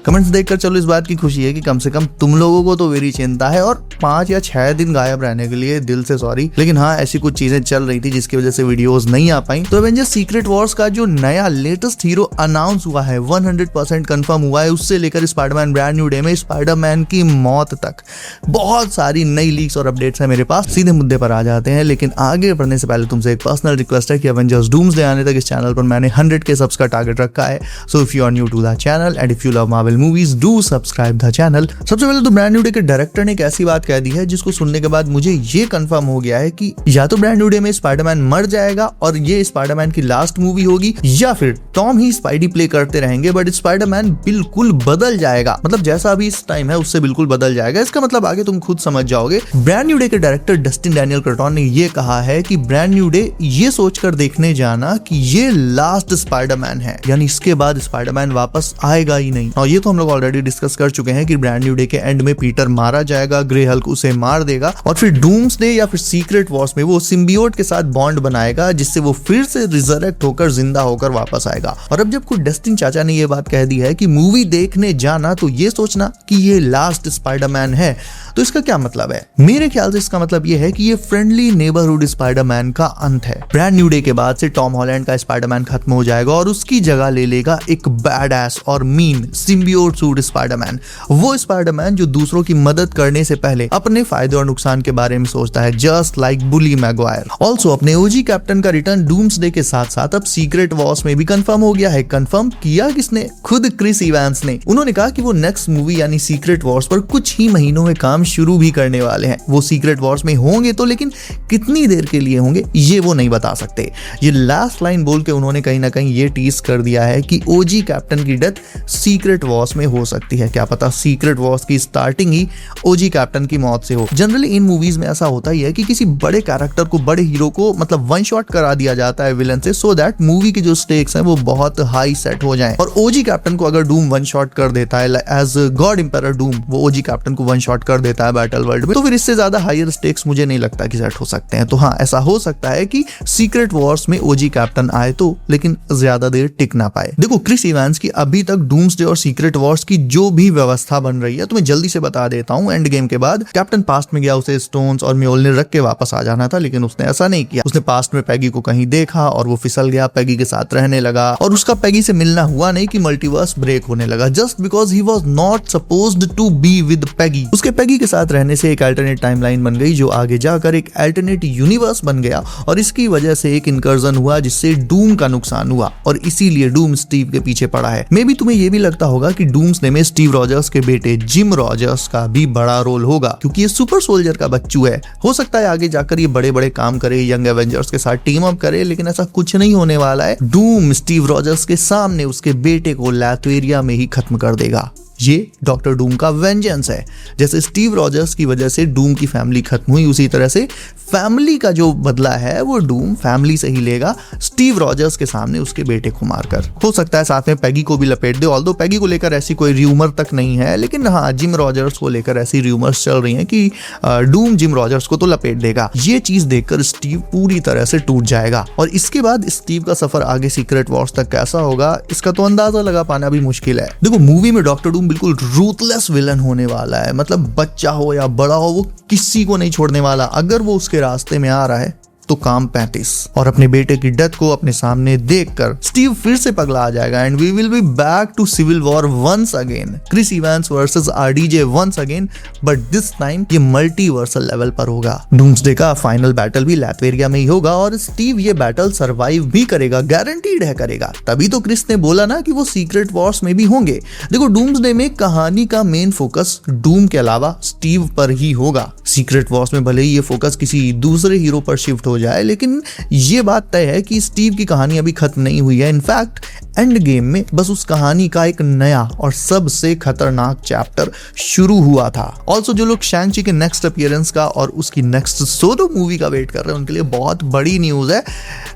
Comments देखकर चलो इस बात की खुशी है कि कम से कम तुम लोगों को तो मेरी चिंता है, और 5 या 6 दिन गायब रहने के लिए दिल से सॉरी। लेकिन हाँ, ऐसी कुछ चीजें चल रही थी जिसकी वजह से वीडियोस नहीं आ पाई। तो एवेंजर्स सीक्रेट वॉर्स का जो नया लेटेस्ट हीरो अनाउंस हुआ है 100% कंफर्म हुआ है। उससे लेकर स्पाइडरमैन ब्रांड न्यू डे में स्पाइडरमैन की मौत तक बहुत सारी नई लीक्स और अपडेट्स है मेरे पास। सीधे मुद्दे पर आ जाते हैं, लेकिन आगे बढ़ने से पहले तुमसे एक पर्सनल रिक्वेस्ट है कि एवेंजर्स डूम्सडे आने तक इस चैनल पर मैंने 100K सब्स का टारगेट रखा है। So if you are new to the channel and if you love Marvel movies, do subscribe the channel. सबसे पहले तो ब्रांड न्यू डे के डायरेक्टर ने एक ऐसी बात कह दी है जिसको सुनने के बाद मुझे ये कंफर्म हो गया है कि या तो ब्रांड न्यू डे में स्पाइडरमैन मर जाएगा और ये स्पाइडरमैन की लास्ट मूवी होगी, या फिर टॉम ही स्पाइडी प्ले करते रहेंगे बट स्पाइडरमैन बिल्कुल बदल जाएगा। मतलब जैसा अभी इस टाइम है उससे बिल्कुल बदल जाएगा। इसका मतलब आगे तुम खुद समझ जाओगे। ब्रांड न्यू डे के डायरेक्टर डस्टिन डैनियल कर्टॉन ने ये कहा है कि ब्रांड न्यू डे ये सोचकर देखने जाना कि ये लास्ट स्पाइडरमैन है, यानी इसके बाद स्पाइडरमैन वापस आएगा ही नहीं। और ये तो हम लोग ऑलरेडी डिस्कस कर चुके हैं कि ब्रांड न्यू डे के एंड में पीटर मारा जाएगा, ग्रे हल्क उसे मार देगा और फिर डूम्सडे या फिर सीक्रेट वॉर्स में वो सिम्बियोट के साथ बॉन्ड बनाएगा जिससे वो फिर से रिजरेक्ट होकर जिंदा होकर वापस आएगा। और अब जब खुद डस्टिन चाचा ने ये बात कह दी है कि मूवी देखने जाना तो ये सोचना कि ये लास्ट स्पाइडरमैन है, तो इसका क्या मतलब है? मेरे ख्याल से इसका मतलब ये है कि ये फ्रेंडली नेबरहुड स्पाइडरमैन का अंत है। ब्रांड न्यू डे के बाद से टॉम हॉलैंड का स्पाइडरमैन खत्म हो जाएगा और उसकी जगह ले लेगा एक बैड एस और मीन सिम्बियोट सूट स्पाइडरमैन। वो स्पाइडरमैन जो दूसरों की मदद करने से पहले अपने फायदे और नुकसान के बारे में सोचता है, जस्ट लाइक बुली मैगवायर। ऑल्सो अपने ओजी कैप्टन का रिटर्न डूम्सडे के साथ साथ अब सीक्रेट वॉर्स में भी कंफर्म हो गया है। कंफर्म किया किसने? खुद क्रिस इवांस ने। उन्होंने कहा कि वो नेक्स्ट मूवी यानी सीक्रेट वॉर्स पर कुछ ही महीनों में काम शुरू भी करने वाले हैं। वो सीक्रेट वॉर्स में होंगे तो, लेकिन कितनी देर के लिए होंगे ये वो नहीं बता सकते। ये लास्ट लाइन बोल के उन्होंने कहीं ना कहीं ये टीज कर दिया है कि ओजी कैप्टन की डेथ सीक्रेट वॉर्स में हो सकती है। क्या पता सीक्रेट वॉर्स की स्टार्टिंग ही ओजी कैप्टन की मौत से हो। जनरली इन मूवीज में ऐसा होता ही है कि किसी बड़े कैरेक्टर को, बड़े हीरो को मतलब वन शॉट करा दिया जाता है विलन से, सो दैट मूवी की जो स्टेक्स हैं वो बहुत हाई सेट हो जाएं। और ओजी कैप्टन को अगर डूम वन शॉट कर देता है एज गॉड एम्परर डूम, वो ओजी कैप्टन को वन शॉट कर देता है बैटल वर्ल्ड में, तो फिर इससे ज्यादा हायर स्टेक्स मुझे नहीं लगता कि सेट हो सकते हैं। तो हाँ, ऐसा हो सकता है कि सीक्रेट वॉर्स में ओजी कैप्टन आए तो, लेकिन ज्यादा देर टिक ना पाए। देखो क्रिस इवांस की अभी तक डूम्सडे और सीक्रेट वॉर्स की जो भी व्यवस्था बन रही है तुम्हें जल्दी से बता देता हूँ। एंड गेम के बाद कैप्टन पास्ट में गया, उसे स्टोन्स और म्योल्निर रख के वापस आ जाना था, लेकिन उसने ऐसा नहीं किया। उसने पास्ट में पैगी को कहीं देखा और वो फिसल गया, पैगी के साथ रहने लगा और उसका पैगी से मिलना हुआ नहीं कि मल्टीवर्स ब्रेक होने लगा, just because he was not supposed to be with Peggy. उसके पैगी के साथ रहने से एक अल्टरनेट टाइमलाइन बन गई जो आगे जाकर एक अल्टरनेट यूनिवर्स बन गया और इसकी वजह से एक इनकर्जन हुआ जिससे डूम का नुकसान हुआ और इसीलिए डूम स्टीव के पीछे पड़ा है। मे बी तुम्हें यह भी लगता होगा कि डूम्सडे में स्टीव रॉजर्स के बेटे जिम रॉजर्स का भी बड़ा रोल होगा क्योंकि ये सुपर सोल्जर का बच्चू है। हो सकता है आगे जाकर ये बड़े बड़े काम करे, यंग एवेंजर्स के साथ टीम अप करे, लेकिन ऐसा कुछ नहीं होने वाला है। डूम स्टीव रॉजर्स के सामने उसके बेटे को लैथवेरिया में ही खत्म कर देगा। ये डॉक्टर डूम का वेंजेंस है। जैसे स्टीव रॉजर्स की वजह से डूम की फैमिली खत्म हुई, उसी तरह से फैमिली का जो बदला है वो डूम फैमिली से ही लेगा, स्टीव रॉजर्स के सामने उसके बेटे को मारकर। हो सकता है साथ में पैगी को भी लपेट दे, ऑल्दो पैगी को लेकर ऐसी कोई र्यूमर तक नहीं है, लेकिन हाँ जिम रॉजर्स को लेकर ऐसी र्यूमर्स चल रही हैं कि डूम जिम रॉजर्स को तो लपेट देगा। ये चीज देखकर स्टीव पूरी तरह से टूट जाएगा और इसके बाद स्टीव का सफर आगे सीक्रेट वॉर्स तक कैसा होगा इसका तो अंदाजा लगा पाना भी मुश्किल है। देखो मूवी में डॉक्टर डूम बिल्कुल रूथलेस विलन होने वाला है, मतलब बच्चा हो या बड़ा हो वो किसी को नहीं छोड़ने वाला। अगर वो उसके रास्ते में आ रहा है तो काम 35। और अपने बेटे की डेथ को अपने सामने देखकर स्टीव फिर से पगला आ जाएगा and we will be back to Civil War once again. Chris Evans versus RDJ once again, but this time ये मल्टीवर्सल लेवल पर होगा। डूम्सडे का फाइनल बैटल भी लैथवेरिया में ही होगा और स्टीव ये बैटल सरवाइव भी करेगा, गारंटीड है करेगा। तभी तो क्रिस ने बोला ना कि वो सीक्रेट वॉर्स में भी होंगे। देखो डूम्सडे में कहानी का मेन फोकस डूम के अलावा स्टीव पर ही होगा। सीक्रेट वॉर्स में भले ही ये फोकस किसी दूसरे हीरो पर शिफ्ट हो जाए, लेकिन ये बात तय है कि स्टीव की कहानी अभी खत्म नहीं हुई है। इनफैक्ट एंड गेम में बस उस कहानी का एक नया और सबसे खतरनाक चैप्टर शुरू हुआ था। ऑल्सो जो लोग शैंग-ची के नेक्स्ट अपीयरेंस का और उसकी नेक्स्ट सोलो मूवी का वेट कर रहे हैं उनके लिए बहुत बड़ी न्यूज है।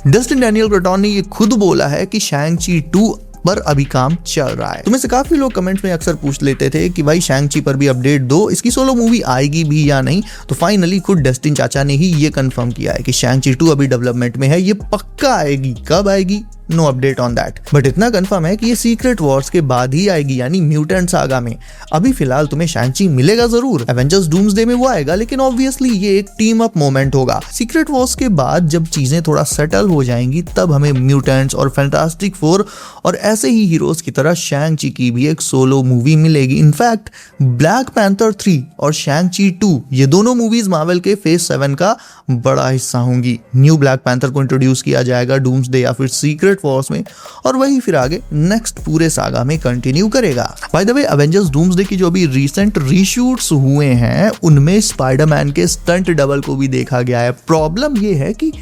डस्टिन डैनियल कर्टॉन ने ये खुद बोला है कि शैंग-ची 2 पर अभी काम चल रहा है। तुम्हें से काफी लोग कमेंट्स में अक्सर पूछ लेते थे कि भाई शैंग-ची पर भी अपडेट दो, इसकी सोलो मूवी आएगी भी या नहीं। तो फाइनली खुद डस्टिन चाचा ने ही ये कंफर्म किया है कि शैंग-ची 2 अभी डेवलपमेंट में है, ये पक्का आएगी। कब आएगी no update on that, but इतना कंफर्म है कि ये सीक्रेट वॉर्स के बाद ही आएगी, यानी म्यूटेंट सागा में। अभी फिलहाल तुम्हें शैंग-ची मिलेगा जरूर, एवेंजर्स डूम्सडे में वो आएगा, लेकिन ऑब्वियसली ये एक टीम अप मोमेंट होगा। सीक्रेट वॉर्स के बाद जब चीजें थोड़ा सेटल हो जाएंगी तब हमें म्यूटेंट्स और फैंटास्टिक फोर और ऐसे ही हीरोज की तरह शैंग-ची की भी एक सोलो मूवी मिलेगी। इनफैक्ट ब्लैक पैंथर 3 और शैंग-ची 2 ये दोनों मूवीज मार्वल के फेज 7 का बड़ा हिस्सा होंगी। न्यू ब्लैक पैंथर को इंट्रोड्यूस किया जाएगा डूम्सडे या फिर सीक्रेट वॉर्स में, और वही फिर आगे नेक्स्ट पूरे सागा में कंटिन्यू करेगा। By the way, Avengers doomsday की जो अभी रिसेंट रीशूट्स हुए हैं उनमें स्पाइडरमैन के स्टंट डबल को भी देखा गया है। प्रॉब्लम ये है कि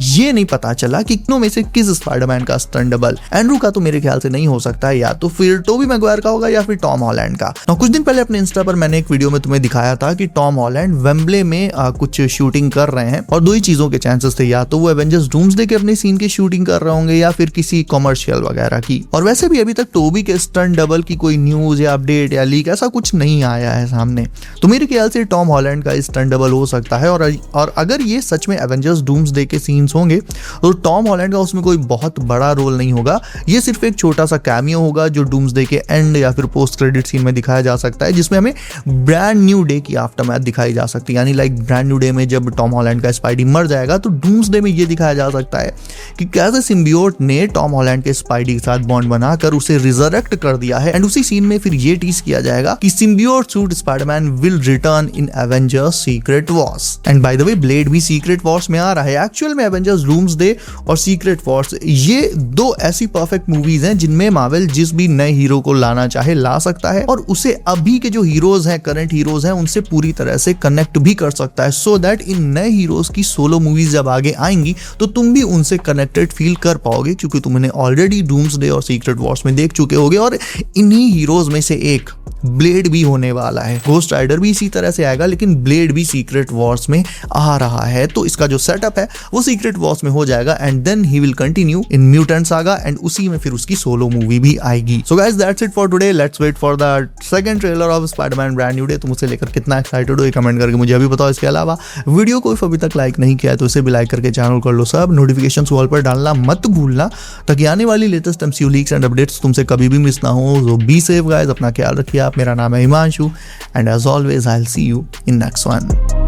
ये नहीं पता चला कि इतनों में से किस स्पाइडरमैन का स्टंट डबल। एंड्रू का तो मेरे ख्याल से नहीं हो सकता है, या तो फिर टोबी मैगवायर का होगा या फिर टॉम हॉलैंड का। कुछ दिन पहले अपने इंस्टा पर मैंने एक वीडियो में तुम्हें दिखाया था कि टॉम हॉलैंड वेम्बले में कुछ शूटिंग कर रहे हैं, और दो ही चीजों के चांसेस थे, या तो वो एवेंजर्स डूम्सडे के अपने सीन की शूटिंग कर रहे होंगे या फिर किसी कॉमर्शियल वगैरह की। और वैसे भी अभी तक टोबी के स्टंट डबल की कोई न्यूज या अपडेट या लीक ऐसा कुछ नहीं आया है सामने, तो मेरे ख्याल से टॉम हॉलैंड का स्टंट डबल हो सकता है। और अगर ये सच में एवेंजर्स डूम्सडे के सीन्स होंगे तो टॉम हॉलैंड का उसमें कोई बहुत बड़ा रोल नहीं होगा, ये सिर्फ एक छोटा सा कैमियो होगा जो डूम्सडे के एंड या फिर पोस्ट क्रेडिट सीन में दिखाया जा सकता है, जिसमें हमें ब्रांड न्यू डे की आफ्टरमैथ दिखाई जा सकती है। यानी लाइक ब्रांड न्यू डे में जब टॉम हॉलैंड का स्पाइडी मर जाएगा तो डूम्सडे में ये दिखाया जा सकता है कि कैसे सिम्बियोट ने टॉम हॉलैंड के स्पाइडी के साथ बॉन्ड बनाकर उसे रिजरेक्ट कर दिया है। एंड उसी सीन में फिर ये टीज किया जाएगा कि symbiote suit Spiderman will return in Avengers secret Wars. And by the way, blade भी सीक्रेट वॉर्स में आ रहा है। एक्चुअल में एवेंजर्स डूम्सडे और सीक्रेट वॉर्स ये दो ऐसी परफेक्ट मूवीज हैं जिनमें मार्वल जिस भी नए हीरो को लाना चाहे ला सकता है, और उसे अभी के जो हीरोज हैं, करंट हीरोज हैं, उनसे पूरी तरह से कनेक्ट भी कर सकता है, सो दैट इन नए हीरोज की सोलो मूवीज जब आगे आएंगी तो तुम भी उनसे कनेक्टेड फील कर पाओगे, क्योंकि तुमने ऑलरेडी डूम्सडे और सीक्रेट वॉर्स में देख चुके होगे। और इन्हीं हीरोज में से एक ब्लेड भी होने वाला है। घोस्ट राइडर भी इसी तरह से आएगा, लेकिन ब्लेड भी सीक्रेट वॉर्स में आ रहा है, तो इसका जो सेटअप है वो सीक्रेट वॉर्स में हो जाएगा, and then he will continue in mutant saga, and उसी में फिर उसकी सोलो मूवी भी आएगी। So guys, that's it for today. Let's wait for the second trailer of Spiderman Brand New Day. तुम उसे लेकर कितना एक्साइटेड हो ये कमेंट करके मुझे अभी बताओ। इसके अलावा वीडियो को अभी तक लाइक नहीं किया है तो उसे भी लाइक करके चैनल कर लो सब। नोटिफिकेशन वॉल पर डालना मत भूलना, ताकि आने वाली latest MCU leaks and updates तुमसे कभी भी मिस ना हो। सो बी सेफ गाइस, अपना ख्याल रखिए आप। मेरा नाम है Himanshu, and as always I'll see you in next one.